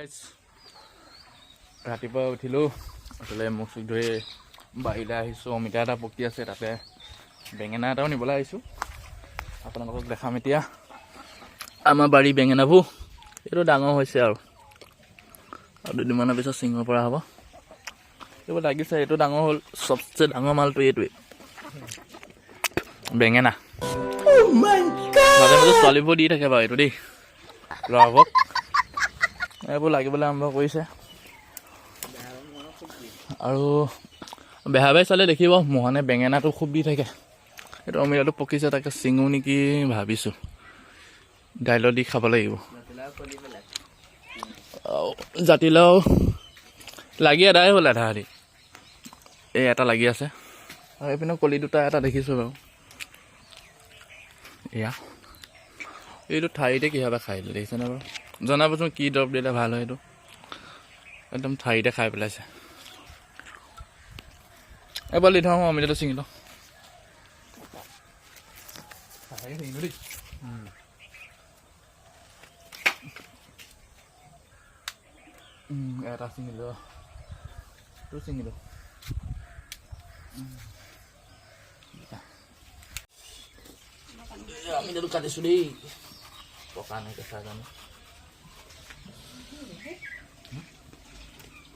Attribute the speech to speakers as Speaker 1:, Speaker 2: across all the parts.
Speaker 1: guys ৰাতিপুৱা উঠিলোঁ আসলে মুখ চুখ ধুই বাহিৰলৈ আহিছোঁ অমিতা এটা পকি আছে তাতে বেঙেনা এটাও নিবলৈ আহিছোঁ আপোনালোকক দেখাম এতিয়া আমাৰ বাৰী বেঙেনাবোৰ এইটো ডাঙৰ হৈছে আৰু দুদিনমানৰ পিছত ছিঙিব পৰা হ'ব এইবোৰ লাগিছে এইটো ডাঙৰ হ'ল চবচে ডাঙৰ মালটো এইটোৱে বেঙেনা মাজে মাজে ছোৱালীবোৰ দি থাকে বাৰু এইটো দেই ল'ৰাবোৰক এইবোৰ লাগিবলৈ আৰম্ভ কৰিছে আৰু বেহা বাই চালে দেখিব মোহনে বেঙেনাটো খুব দি থাকে এইটো অমিতাটো পকিছে তাকে ছিঙো নেকি ভাবিছোঁ দাইলত দি খাব লাগিব জাতিলাও লাগি এদাই হ'ল আধা আধি এই এটা লাগি আছে আৰু এইপিনে কলি দুটা এটা দেখিছোঁ বাৰু এয়া এইটো ঠাৰিতে কিহবা খাই দিলে দেখিছেনে বাৰু জনাবচোন কি দৰৱ দিলে ভাল হয় এইটো একদম ঠাৰিতে খাই পেলাইছে এবাৰ দি থওঁ অমিতাটো ছিঙি লওঁ এটা ছিঙিলোঁ তোৰ ছিঙিলোঁ অমিতাটো কাটিছোঁ দেই পকা নাই কেঁচা জানো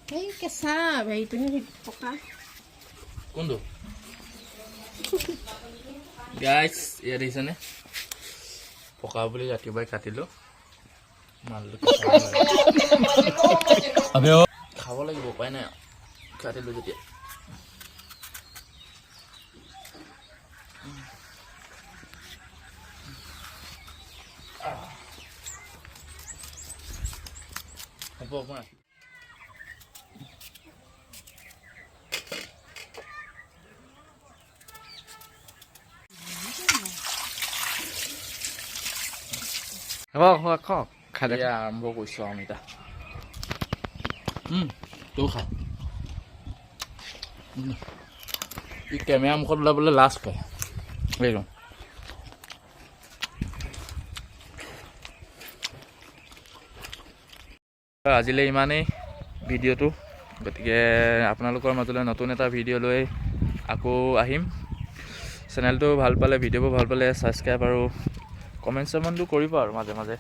Speaker 2: এই কেঁচা হেৰিটোহে পকা
Speaker 1: কোনটো গাইছ ইয়াত দেখিছেনে পকা বুলি ৰাতিপুৱাই কাটিলোঁ মালটো খাব লাগিব উপায় নাই কাটিলোঁ যেতিয়া হ'ব অকণমান খালে আৰম্ভ কৰিছোঁ অমিতা তোৰ খা ই কেমেৰা মুখত ওলাবলৈ লাজ পায় এইটো আজিলৈ ইমানেই ভিডিঅ'টো গতিকে আপোনালোকৰ মাজলৈ নতুন এটা ভিডিঅ' লৈ আকৌ আহিম চেনেলটো ভাল পালে ভিডিঅ'বোৰ ভাল পালে ছাবস্ক্ৰাইব আৰু কমেণ্ট চমেণ্টটো কৰিব আৰু মাজে মাজে